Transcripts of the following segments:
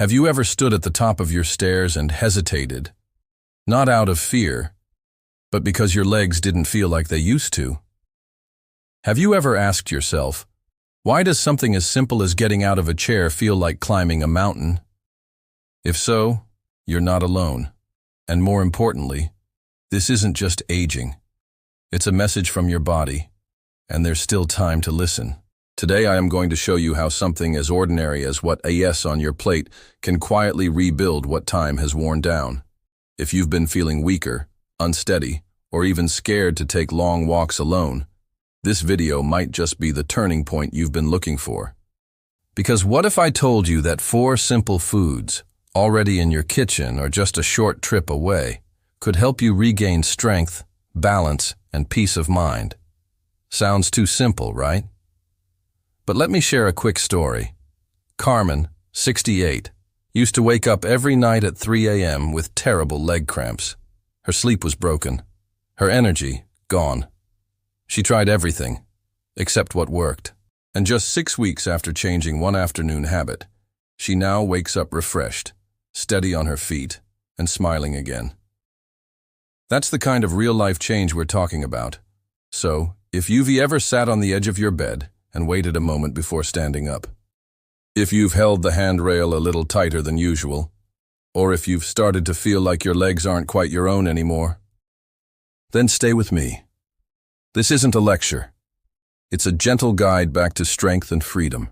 Have you ever stood at the top of your stairs and hesitated, not out of fear, but because your legs didn't feel like they used to? Have you ever asked yourself, why does something as simple as getting out of a chair feel like climbing a mountain? If so, you're not alone. And more importantly, this isn't just aging. It's a message from your body, and there's still time to listen. Today I am going to show you how something as ordinary as what a yes on your plate can quietly rebuild what time has worn down. If you've been feeling weaker, unsteady, or even scared to take long walks alone, this video might just be the turning point you've been looking for. Because what if I told you that 4 simple foods, already in your kitchen or just a short trip away, could help you regain strength, balance, and peace of mind? Sounds too simple, right? But let me share a quick story. Carmen, 68, used to wake up every night at 3 a.m. with terrible leg cramps. Her sleep was broken. Her energy, gone. She tried everything, except what worked. And just 6 weeks after changing one afternoon habit, she now wakes up refreshed, steady on her feet, and smiling again. That's the kind of real-life change we're talking about. So, if you've ever sat on the edge of your bed and waited a moment before standing up, if you've held the handrail a little tighter than usual, or if you've started to feel like your legs aren't quite your own anymore, then stay with me. This isn't a lecture. It's a gentle guide back to strength and freedom.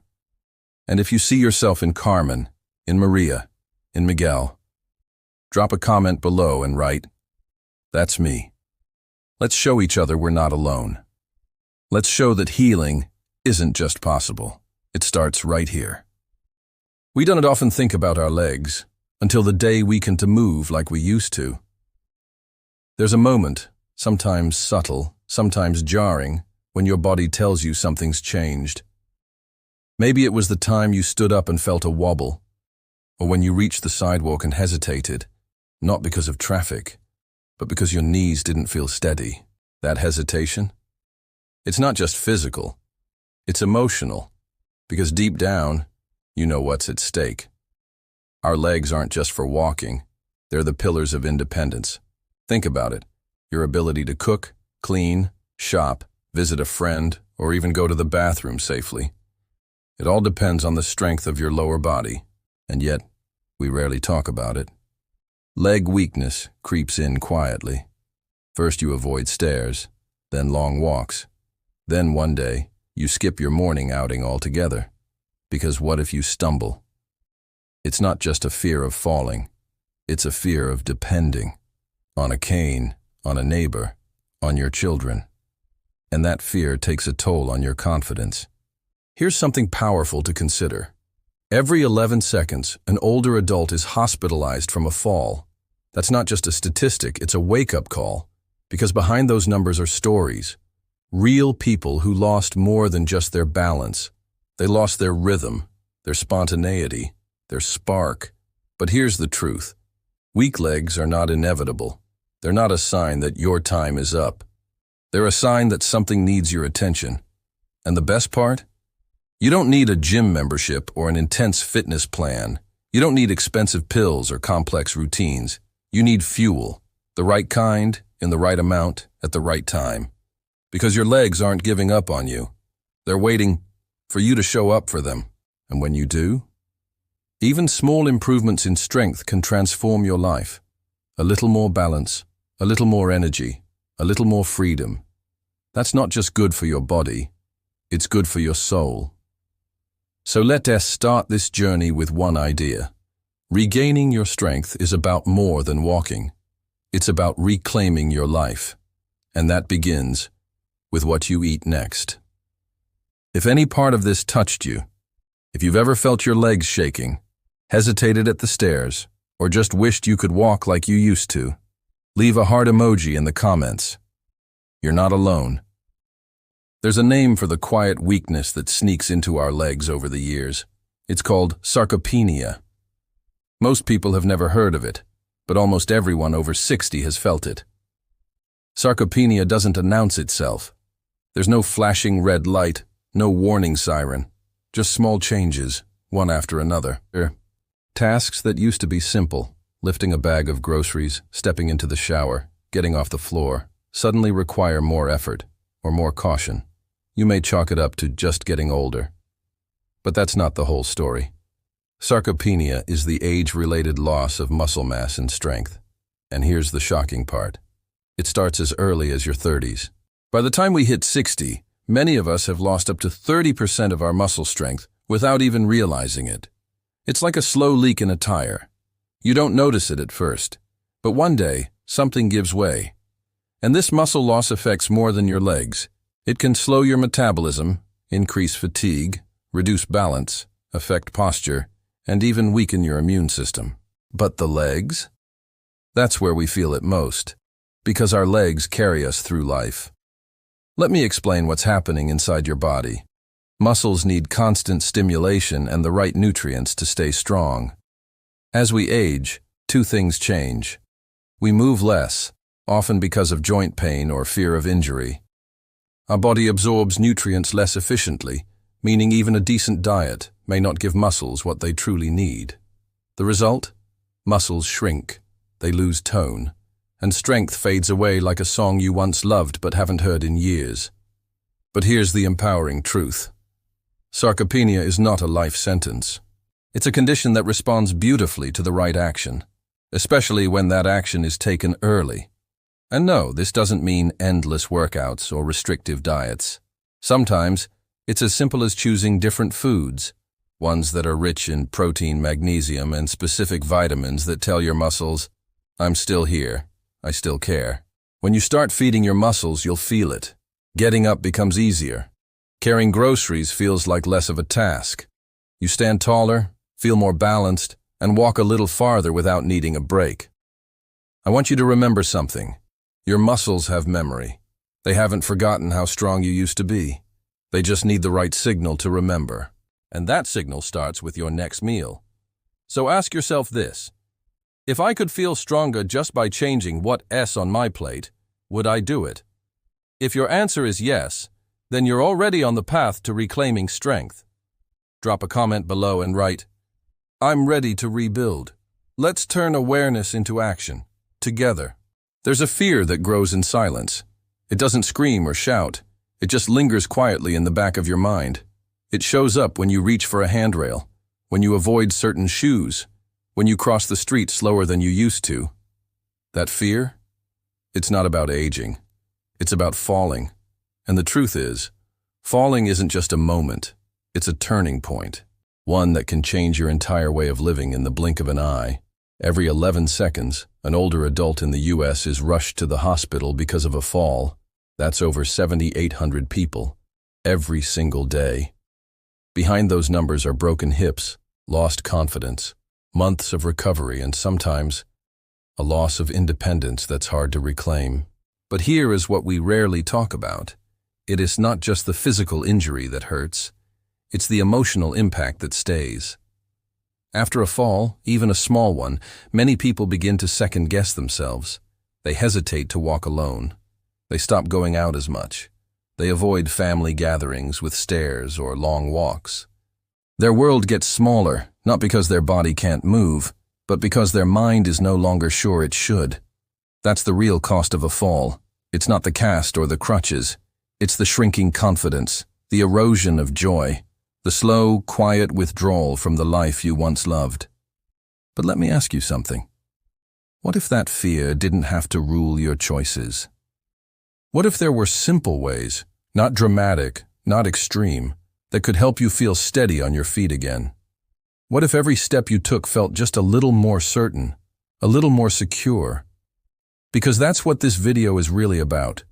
And if you see yourself in Carmen, in Maria, in Miguel, drop a comment below and write, "That's me." Let's show each other we're not alone. Let's show that healing isn't just possible. It starts right here. We don't often think about our legs until the day weaken to move like we used to. There's a moment, sometimes subtle, sometimes jarring, when your body tells you something's changed. Maybe it was the time you stood up and felt a wobble, or when you reached the sidewalk and hesitated, not because of traffic, but because your knees didn't feel steady. That hesitation? It's not just physical, it's emotional, because deep down, you know what's at stake. Our legs aren't just for walking, they're the pillars of independence. Think about it, your ability to cook, clean, shop, visit a friend, or even go to the bathroom safely. It all depends on the strength of your lower body, and yet, we rarely talk about it. Leg weakness creeps in quietly. First you avoid stairs, then long walks. Then one day, you skip your morning outing altogether. Because what if you stumble? It's not just a fear of falling. It's a fear of depending. On a cane, on a neighbor, on your children. And that fear takes a toll on your confidence. Here's something powerful to consider. Every 11 seconds, an older adult is hospitalized from a fall. That's not just a statistic, it's a wake-up call. Because behind those numbers are stories. Real people who lost more than just their balance. They lost their rhythm, their spontaneity, their spark. But here's the truth. Weak legs are not inevitable. They're not a sign that your time is up. They're a sign that something needs your attention. And the best part? You don't need a gym membership or an intense fitness plan. You don't need expensive pills or complex routines. You need fuel, the right kind, in the right amount, at the right time. Because your legs aren't giving up on you. They're waiting for you to show up for them. And when you do, even small improvements in strength can transform your life. A little more balance, a little more energy, a little more freedom. That's not just good for your body, it's good for your soul. So let us start this journey with one idea. Regaining your strength is about more than walking. It's about reclaiming your life. And that begins with what you eat next. If any part of this touched you, if you've ever felt your legs shaking, hesitated at the stairs, or just wished you could walk like you used to, leave a heart emoji in the comments. You're not alone. There's a name for the quiet weakness that sneaks into our legs over the years. It's called sarcopenia. Most people have never heard of it, but almost everyone over 60 has felt it. Sarcopenia doesn't announce itself. There's no flashing red light, no warning siren, just small changes, one after another. Tasks that used to be simple, lifting a bag of groceries, stepping into the shower, getting off the floor, suddenly require more effort or more caution. You may chalk it up to just getting older. But that's not the whole story. Sarcopenia is the age-related loss of muscle mass and strength. And here's the shocking part. It starts as early as your 30s. By the time we hit 60, many of us have lost up to 30% of our muscle strength without even realizing it. It's like a slow leak in a tire. You don't notice it at first, but one day, something gives way. And this muscle loss affects more than your legs. It can slow your metabolism, increase fatigue, reduce balance, affect posture, and even weaken your immune system. But the legs? That's where we feel it most, because our legs carry us through life. Let me explain what's happening inside your body. Muscles need constant stimulation and the right nutrients to stay strong. As we age, two things change. We move less, often because of joint pain or fear of injury. Our body absorbs nutrients less efficiently, meaning even a decent diet may not give muscles what they truly need. The result? Muscles shrink, they lose tone, and strength fades away like a song you once loved but haven't heard in years. But here's the empowering truth. Sarcopenia is not a life sentence. It's a condition that responds beautifully to the right action, especially when that action is taken early. And no, this doesn't mean endless workouts or restrictive diets. Sometimes, it's as simple as choosing different foods, ones that are rich in protein, magnesium, and specific vitamins that tell your muscles, I'm still here, I still care. When you start feeding your muscles, you'll feel it. Getting up becomes easier. Carrying groceries feels like less of a task. You stand taller, feel more balanced, and walk a little farther without needing a break. I want you to remember something. Your muscles have memory. They haven't forgotten how strong you used to be. They just need the right signal to remember. And that signal starts with your next meal. So ask yourself this. If I could feel stronger just by changing what's on my plate, would I do it? If your answer is yes, then you're already on the path to reclaiming strength. Drop a comment below and write, I'm ready to rebuild. Let's turn awareness into action, together. There's a fear that grows in silence. It doesn't scream or shout. It just lingers quietly in the back of your mind. It shows up when you reach for a handrail, when you avoid certain shoes, when you cross the street slower than you used to. That fear? It's not about aging. It's about falling. And the truth is, falling isn't just a moment. It's a turning point, one that can change your entire way of living in the blink of an eye. Every 11 seconds, an older adult in the U.S. is rushed to the hospital because of a fall. That's over 7,800 people, every single day. Behind those numbers are broken hips, lost confidence, months of recovery, and sometimes a loss of independence that's hard to reclaim. But here is what we rarely talk about. It is not just the physical injury that hurts. It's the emotional impact that stays. After a fall, even a small one, many people begin to second-guess themselves. They hesitate to walk alone. They stop going out as much. They avoid family gatherings with stares or long walks. Their world gets smaller, not because their body can't move, but because their mind is no longer sure it should. That's the real cost of a fall. It's not the cast or the crutches. It's the shrinking confidence, the erosion of joy, the slow, quiet withdrawal from the life you once loved. But let me ask you something. What if that fear didn't have to rule your choices? What if there were simple ways, not dramatic, not extreme, that could help you feel steady on your feet again? What if every step you took felt just a little more certain, a little more secure? Because that's what this video is really about.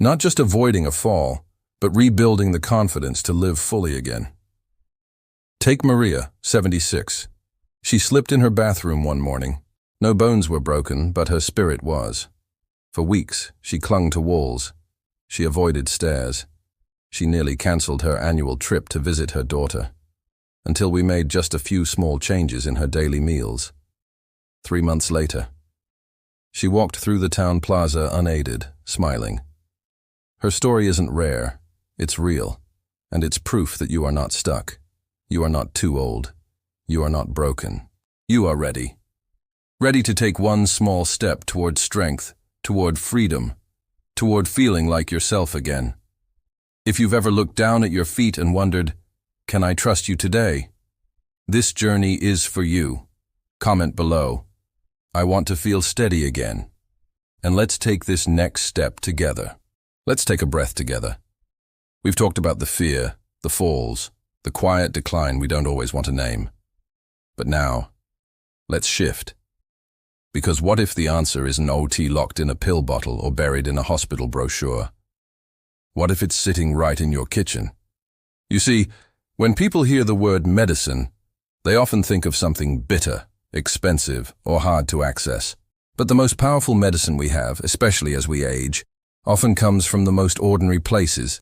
Not just avoiding a fall, but rebuilding the confidence to live fully again. Take Maria, 76. She slipped in her bathroom one morning. No bones were broken, but her spirit was. For weeks, she clung to walls. She avoided stairs. She nearly cancelled her annual trip to visit her daughter, until we made just a few small changes in her daily meals. 3 months later, she walked through the town plaza unaided, smiling. Her story isn't rare, it's real, and it's proof that you are not stuck. You are not too old. You are not broken. You are ready. Ready to take one small step toward strength, toward freedom, toward feeling like yourself again. If you've ever looked down at your feet and wondered, "Can I trust you today?" This journey is for you. Comment below, "I want to feel steady again." And let's take this next step together. Let's take a breath together. We've talked about the fear, the falls, the quiet decline we don't always want to name. But now, let's shift. Because what if the answer isn't OT locked in a pill bottle or buried in a hospital brochure? What if it's sitting right in your kitchen? You see, when people hear the word medicine, they often think of something bitter, expensive, or hard to access. But the most powerful medicine we have, especially as we age, often comes from the most ordinary places.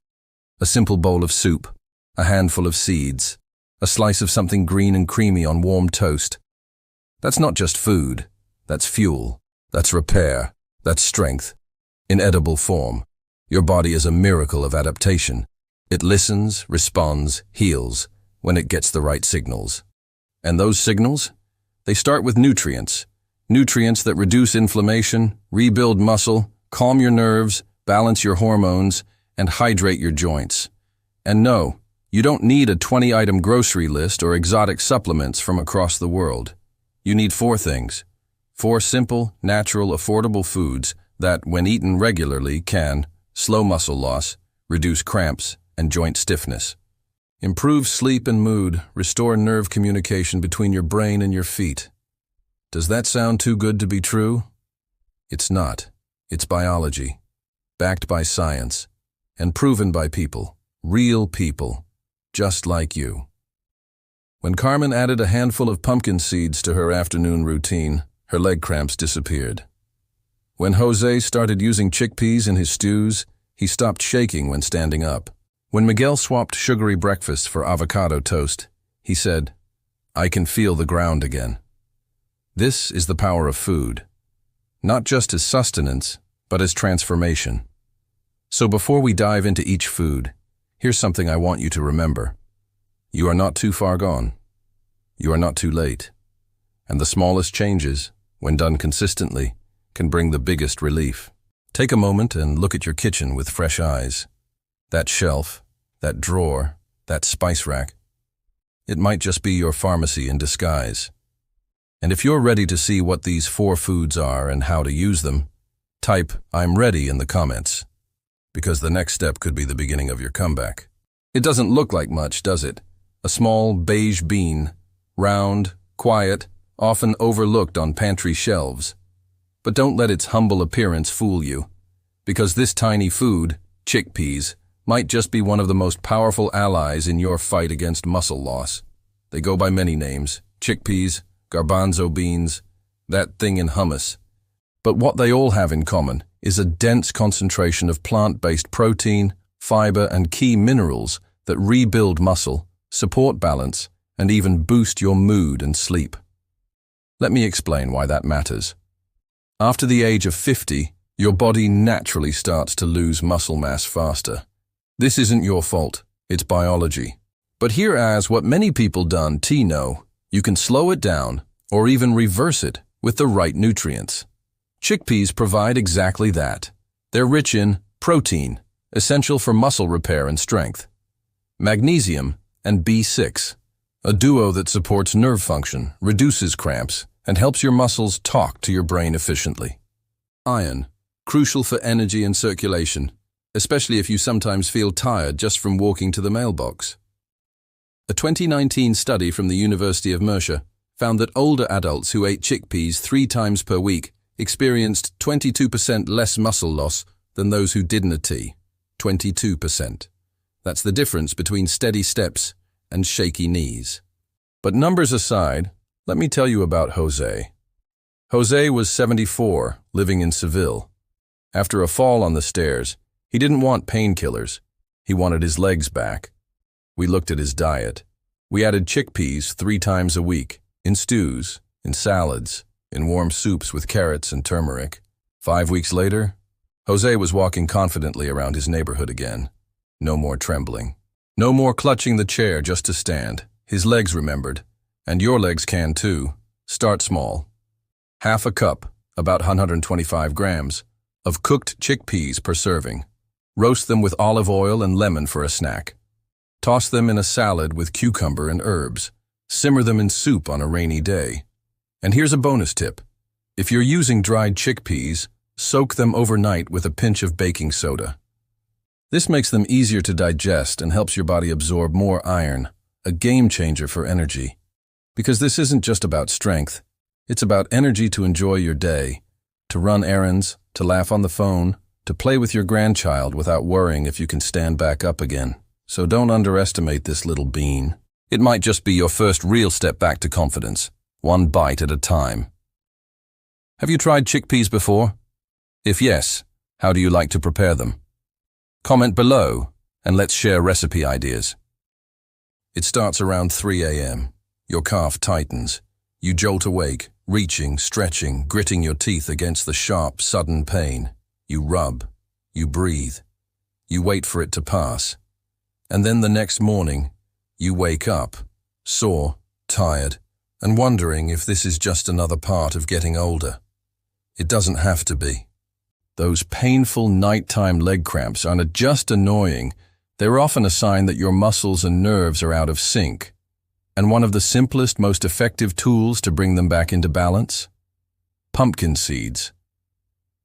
A simple bowl of soup, a handful of seeds, a slice of something green and creamy on warm toast. That's not just food, that's fuel, that's repair, that's strength. In edible form, your body is a miracle of adaptation. It listens, responds, heals when it gets the right signals. And those signals? They start with nutrients. Nutrients that reduce inflammation, rebuild muscle, calm your nerves, balance your hormones, and hydrate your joints. And no, you don't need a 20-item grocery list or exotic supplements from across the world. You need 4 things. 4 simple, natural, affordable foods that, when eaten regularly, can slow muscle loss, reduce cramps, and joint stiffness. Improve sleep and mood, restore nerve communication between your brain and your feet. Does that sound too good to be true? It's not. It's biology, backed by science, and proven by people, real people, just like you. When Carmen added a handful of pumpkin seeds to her afternoon routine, her leg cramps disappeared. When Jose started using chickpeas in his stews, he stopped shaking when standing up. When Miguel swapped sugary breakfast for avocado toast, he said, "I can feel the ground again." This is the power of food, not just as sustenance, but as transformation. So before we dive into each food, here's something I want you to remember. You are not too far gone. You are not too late. And the smallest changes, when done consistently, can bring the biggest relief. Take a moment and look at your kitchen with fresh eyes. That shelf, that drawer, that spice rack. It might just be your pharmacy in disguise. And if you're ready to see what these 4 foods are and how to use them, type "I'm ready" in the comments, because the next step could be the beginning of your comeback. It doesn't look like much, does it? A small beige bean, round, quiet, often overlooked on pantry shelves. But don't let its humble appearance fool you, because this tiny food, chickpeas, might just be one of the most powerful allies in your fight against muscle loss. They go by many names: chickpeas, garbanzo beans, that thing in hummus. But what they all have in common is a dense concentration of plant-based protein, fiber, and key minerals that rebuild muscle, support balance, and even boost your mood and sleep. Let me explain why that matters. After the age of 50, your body naturally starts to lose muscle mass faster. This isn't your fault, it's biology. But here's what many people don't know. You can slow it down, or even reverse it, with the right nutrients. Chickpeas provide exactly that. They're rich in protein, essential for muscle repair and strength, magnesium, and B6, a duo that supports nerve function, reduces cramps, and helps your muscles talk to your brain efficiently. Iron, crucial for energy and circulation, especially if you sometimes feel tired just from walking to the mailbox. A 2019 study from the University of Mercia found that older adults who ate chickpeas 3 times per week experienced 22% less muscle loss than those who didn't eat. 22%. That's the difference between steady steps and shaky knees. But numbers aside, let me tell you about Jose. Jose was 74, living in Seville. After a fall on the stairs, he didn't want painkillers. He wanted his legs back. We looked at his diet. We added chickpeas 3 times a week, in stews, in salads, in warm soups with carrots and turmeric. 5 weeks later, Jose was walking confidently around his neighborhood again. No more trembling. No more clutching the chair just to stand. His legs remembered. And your legs can too. Start small. Half a cup, about 125 grams, of cooked chickpeas per serving. Roast them with olive oil and lemon for a snack. Toss them in a salad with cucumber and herbs. Simmer them in soup on a rainy day. And here's a bonus tip. If you're using dried chickpeas, soak them overnight with a pinch of baking soda. This makes them easier to digest and helps your body absorb more iron, a game changer for energy. Because this isn't just about strength, it's about energy to enjoy your day, to run errands, to laugh on the phone, to play with your grandchild without worrying if you can stand back up again. So don't underestimate this little bean. It might just be your first real step back to confidence, one bite at a time. Have you tried chickpeas before? If yes, how do you like to prepare them? Comment below and let's share recipe ideas. It starts around 3 a.m. Your calf tightens. You jolt awake, reaching, stretching, gritting your teeth against the sharp, sudden pain. You rub. You breathe. You wait for it to pass. And then the next morning, you wake up, sore, tired, and wondering if this is just another part of getting older. It doesn't have to be. Those painful nighttime leg cramps aren't just annoying, they're often a sign that your muscles and nerves are out of sync. And one of the simplest, most effective tools to bring them back into balance? Pumpkin seeds.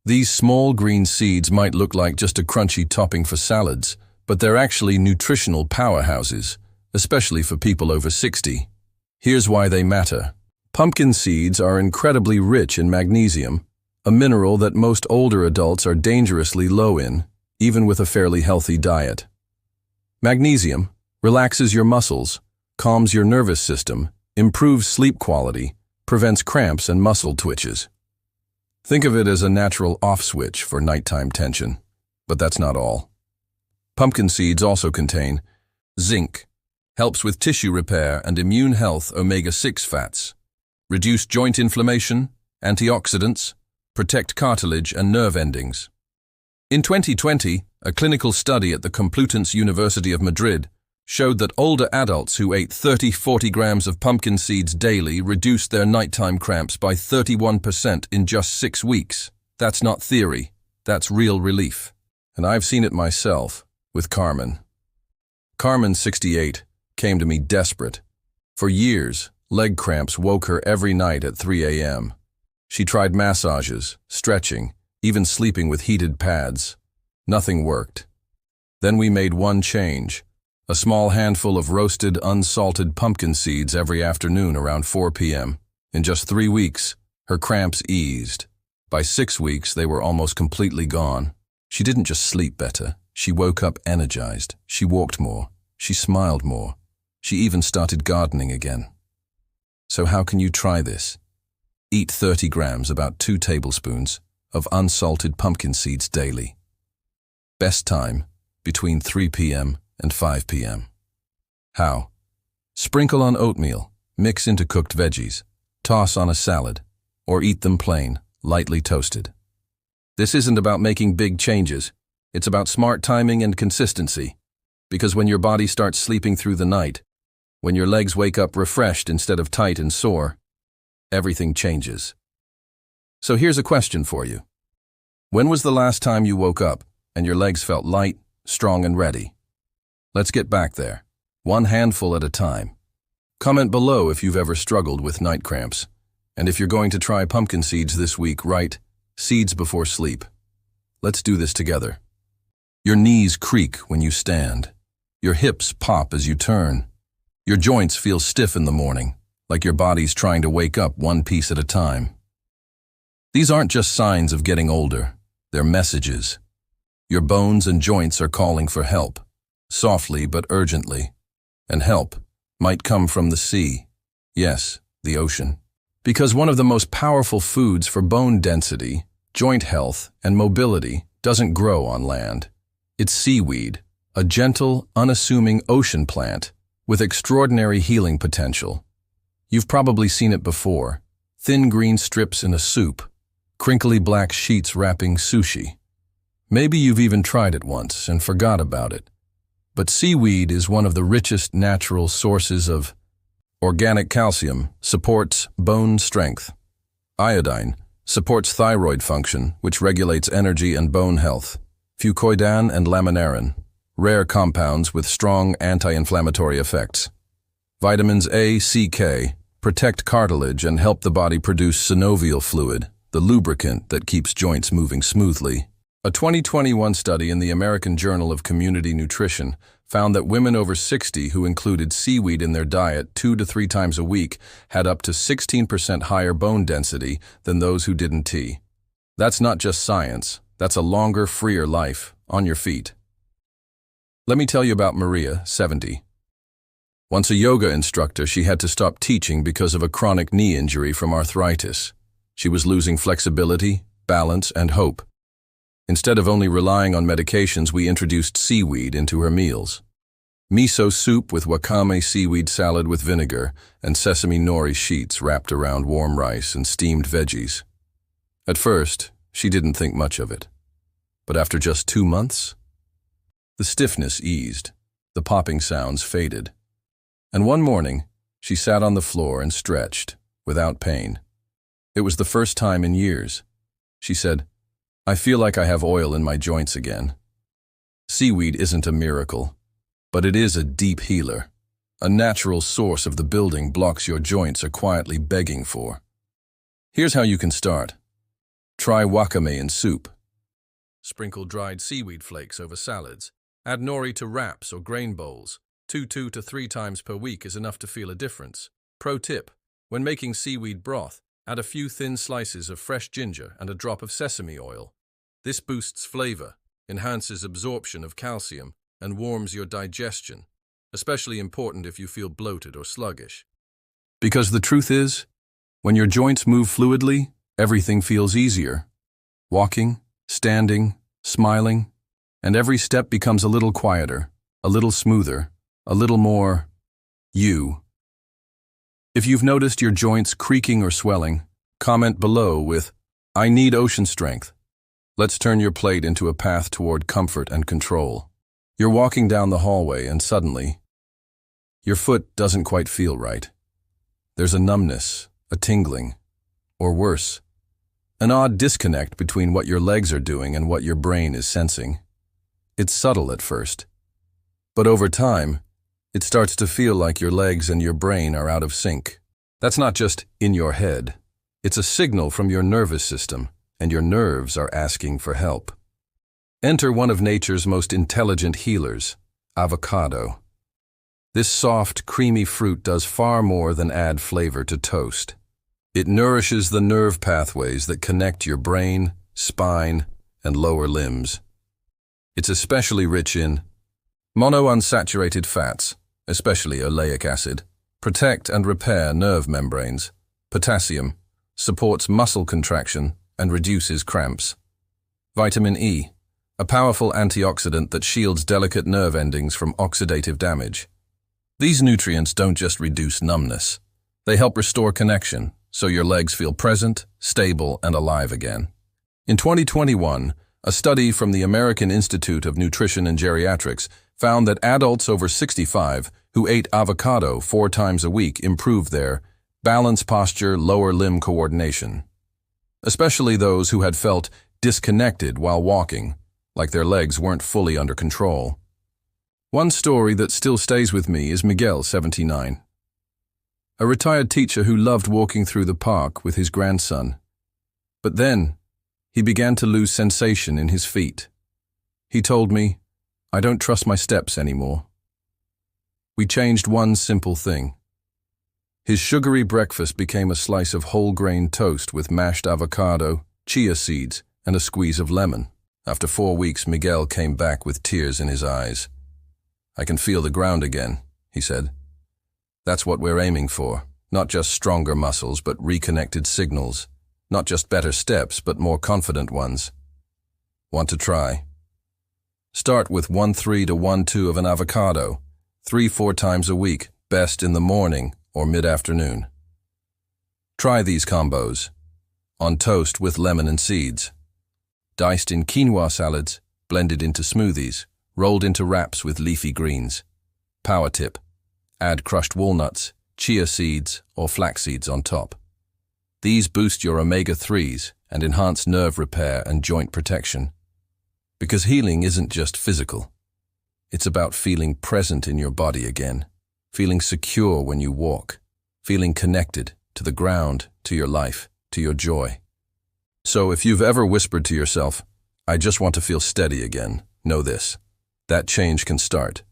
These small green seeds might look like just a crunchy topping for salads, but they're actually nutritional powerhouses, especially for people over 60. Here's why they matter. Pumpkin seeds are incredibly rich in magnesium, a mineral that most older adults are dangerously low in, even with a fairly healthy diet. Magnesium relaxes your muscles, calms your nervous system, improves sleep quality, prevents cramps and muscle twitches. Think of it as a natural off switch for nighttime tension. But that's not all. Pumpkin seeds also contain zinc, helps with tissue repair and immune health, omega-6 fats, reduce joint inflammation, antioxidants, protect cartilage and nerve endings. In 2020, a clinical study at the Complutense University of Madrid showed that older adults who ate 30-40 grams of pumpkin seeds daily reduced their nighttime cramps by 31% in just 6 weeks. That's not theory, that's real relief. And I've seen it myself with Carmen. Carmen, 68, came to me desperate. For years, leg cramps woke her every night at 3 a.m. She tried massages, stretching, even sleeping with heated pads. Nothing worked. Then we made one change. A small handful of roasted, unsalted pumpkin seeds every afternoon around 4 p.m. In just 3 weeks, her cramps eased. By 6 weeks, they were almost completely gone. She didn't just sleep better. She woke up energized. She walked more. She smiled more. She even started gardening again. So how can you try this? Eat 30 grams, about 2 tablespoons, of unsalted pumpkin seeds daily. Best time, between 3 p.m. and 5 p.m. How? Sprinkle on oatmeal, mix into cooked veggies, toss on a salad, or eat them plain, lightly toasted. This isn't about making big changes. It's about smart timing and consistency. Because when your body starts sleeping through the night, when your legs wake up refreshed instead of tight and sore, everything changes. So here's a question for you. When was the last time you woke up and your legs felt light, strong, and ready? Let's get back there, one handful at a time. Comment below if you've ever struggled with night cramps. And if you're going to try pumpkin seeds this week, write seeds before sleep. Let's do this together. Your knees creak when you stand. Your hips pop as you turn. Your joints feel stiff in the morning, like your body's trying to wake up one piece at a time. These aren't just signs of getting older, they're messages. Your bones and joints are calling for help. Softly but urgently. And help might come from the sea. Yes, the ocean. Because one of the most powerful foods for bone density, joint health, and mobility doesn't grow on land. It's seaweed, a gentle, unassuming ocean plant with extraordinary healing potential. You've probably seen it before. Thin green strips in a soup, crinkly black sheets wrapping sushi. Maybe you've even tried it once and forgot about it. But seaweed is one of the richest natural sources of Organic calcium supports bone strength. Iodine supports thyroid function, which regulates energy and bone health. Fucoidan and laminarin, rare compounds with strong anti-inflammatory effects. Vitamins A, C, K protect cartilage and help the body produce synovial fluid, the lubricant that keeps joints moving smoothly. A 2021 study in the American Journal of Community Nutrition found that women over 60 who included seaweed in their diet 2 to 3 times a week had up to 16% higher bone density than those who didn't tea. That's not just science, that's a longer, freer life, on your feet. Let me tell you about Maria, 70. Once a yoga instructor, she had to stop teaching because of a chronic knee injury from arthritis. She was losing flexibility, balance, and hope. Instead of only relying on medications, we introduced seaweed into her meals. Miso soup with wakame seaweed salad with vinegar and sesame nori sheets wrapped around warm rice and steamed veggies. At first, she didn't think much of it. But after just 2 months, the stiffness eased, the popping sounds faded. And one morning, she sat on the floor and stretched, without pain. It was the first time in years. She said, "I feel like I have oil in my joints again." Seaweed isn't a miracle, but it is a deep healer. A natural source of the building blocks your joints are quietly begging for. Here's how you can start. Try wakame in soup. Sprinkle dried seaweed flakes over salads. Add nori to wraps or grain bowls. 2 to 3 times per week is enough to feel a difference. Pro tip: when making seaweed broth, add a few thin slices of fresh ginger and a drop of sesame oil. This boosts flavor, enhances absorption of calcium, and warms your digestion, especially important if you feel bloated or sluggish. Because the truth is, when your joints move fluidly, everything feels easier. Walking, standing, smiling, and every step becomes a little quieter, a little smoother, a little more you. If you've noticed your joints creaking or swelling, comment below with, "I need ocean strength." Let's turn your plate into a path toward comfort and control. You're walking down the hallway and suddenly, your foot doesn't quite feel right. There's a numbness, a tingling, or worse, an odd disconnect between what your legs are doing and what your brain is sensing. It's subtle at first, but over time, it starts to feel like your legs and your brain are out of sync. That's not just in your head. It's a signal from your nervous system, and your nerves are asking for help. Enter one of nature's most intelligent healers, avocado. This soft, creamy fruit does far more than add flavor to toast. It nourishes the nerve pathways that connect your brain, spine, and lower limbs. It's especially rich in monounsaturated fats, especially oleic acid, protect and repair nerve membranes. Potassium supports muscle contraction and reduces cramps. Vitamin E, a powerful antioxidant that shields delicate nerve endings from oxidative damage. These nutrients don't just reduce numbness. They help restore connection, so your legs feel present, stable, and alive again. In 2021, a study from the American Institute of Nutrition and Geriatrics found that adults over 65 who ate avocado 4 times a week improved their balance, posture, lower limb coordination. Especially those who had felt disconnected while walking, like their legs weren't fully under control. One story that still stays with me is Miguel, 79. A retired teacher who loved walking through the park with his grandson. But then, he began to lose sensation in his feet. He told me, "I don't trust my steps anymore." We changed one simple thing. His sugary breakfast became a slice of whole-grain toast with mashed avocado, chia seeds, and a squeeze of lemon. After 4 weeks, Miguel came back with tears in his eyes. "I can feel the ground again," he said. "That's what we're aiming for. Not just stronger muscles, but reconnected signals. Not just better steps, but more confident ones. Want to try? Start with 1/3 to 1/2 of an avocado, 3-4 times a week, best in the morning or mid-afternoon. Try these combos. On toast with lemon and seeds. Diced in quinoa salads, blended into smoothies, rolled into wraps with leafy greens. Power tip. Add crushed walnuts, chia seeds, or flax seeds on top. These boost your omega-3s and enhance nerve repair and joint protection. Because healing isn't just physical. It's about feeling present in your body again, feeling secure when you walk, feeling connected to the ground, to your life, to your joy. So if you've ever whispered to yourself, "I just want to feel steady again," know this. That change can start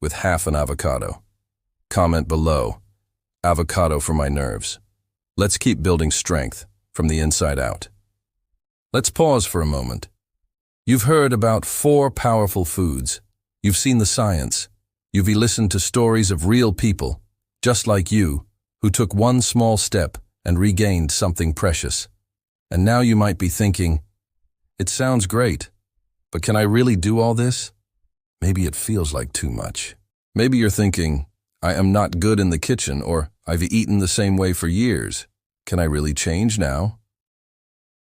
with half an avocado. Comment below, "Avocado for my nerves." Let's keep building strength from the inside out. Let's pause for a moment. You've heard about 4 powerful foods. You've seen the science. You've listened to stories of real people, just like you, who took one small step and regained something precious. And now you might be thinking, "It sounds great, but can I really do all this?" Maybe it feels like too much. Maybe you're thinking, "I am not good in the kitchen," or "I've eaten the same way for years. Can I really change now?"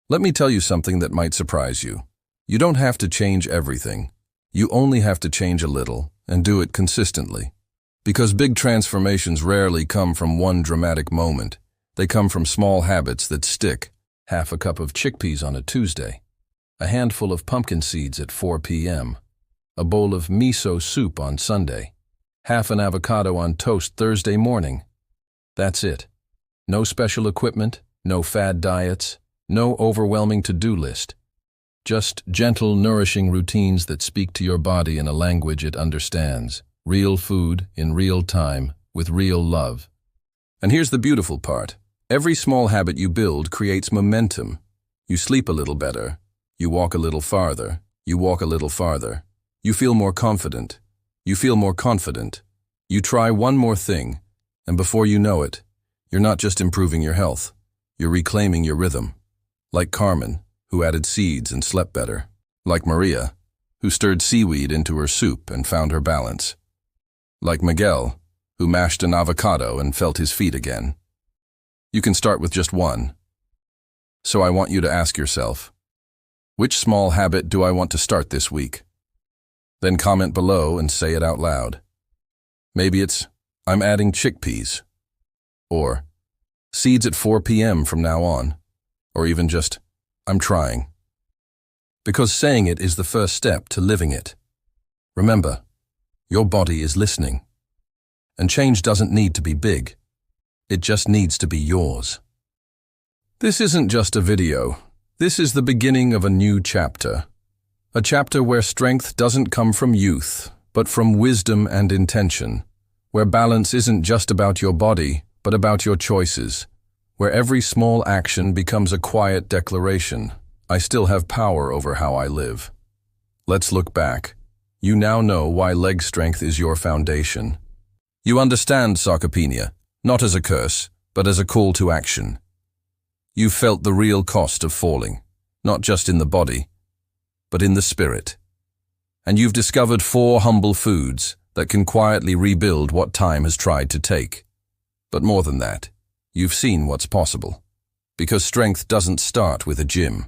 Let me tell you something that might surprise you. You don't have to change everything. You only have to change a little and do it consistently. Because big transformations rarely come from one dramatic moment. They come from small habits that stick. Half a cup of chickpeas on a Tuesday. A handful of pumpkin seeds at 4 p.m. A bowl of miso soup on Sunday. Half an avocado on toast Thursday morning. That's it. No special equipment, no fad diets, no overwhelming to-do list. Just gentle, nourishing routines that speak to your body in a language it understands. Real food in real time with real love. And here's the beautiful part. Every small habit you build creates momentum. You sleep a little better. You walk a little farther. You walk a little farther. You feel more confident. You feel more confident. You try one more thing, and before you know it, you're not just improving your health. You're reclaiming your rhythm. Like Carmen, who added seeds and slept better. Like Maria, who stirred seaweed into her soup and found her balance. Like Miguel, who mashed an avocado and felt his feet again. You can start with just one. So I want you to ask yourself, which small habit do I want to start this week? Then comment below and say it out loud. Maybe it's, "I'm adding chickpeas." Or, "Seeds at 4 p.m. from now on." Or even just, "I'm trying." Because saying it is the first step to living it. Remember, your body is listening. And change doesn't need to be big. It just needs to be yours. This isn't just a video. This is the beginning of a new chapter. A chapter where strength doesn't come from youth, but from wisdom and intention. Where balance isn't just about your body, but about your choices. Where every small action becomes a quiet declaration. I still have power over how I live. Let's look back. You now know why leg strength is your foundation. You understand sarcopenia, not as a curse, but as a call to action. You've felt the real cost of falling, not just in the body, but in the spirit. And you've discovered 4 humble foods that can quietly rebuild what time has tried to take. But more than that, you've seen what's possible. Because strength doesn't start with a gym.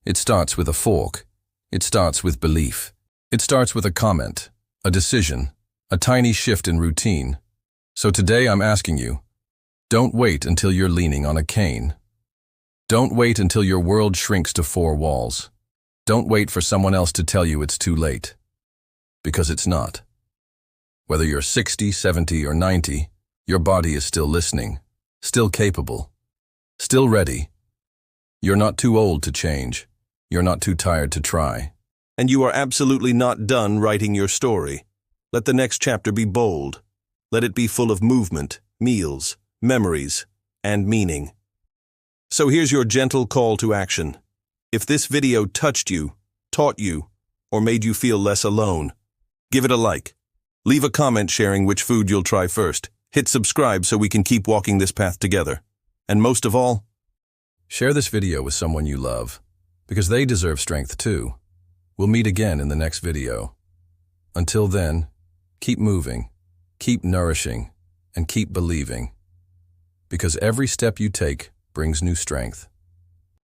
It starts with a fork. It starts with belief. It starts with a comment, a decision, a tiny shift in routine. So today I'm asking you, don't wait until you're leaning on a cane. Don't wait until your world shrinks to 4 walls. Don't wait for someone else to tell you it's too late. Because it's not. Whether you're 60, 70, or 90, your body is still listening, still capable, still ready. You're not too old to change. You're not too tired to try. And you are absolutely not done writing your story. Let the next chapter be bold. Let it be full of movement, meals, memories, and meaning. So here's your gentle call to action. If this video touched you, taught you, or made you feel less alone, give it a like. Leave a comment sharing which food you'll try first. Hit subscribe so we can keep walking this path together. And most of all, share this video with someone you love, because they deserve strength too. We'll meet again in the next video. Until then, keep moving, keep nourishing, and keep believing. Because every step you take brings new strength.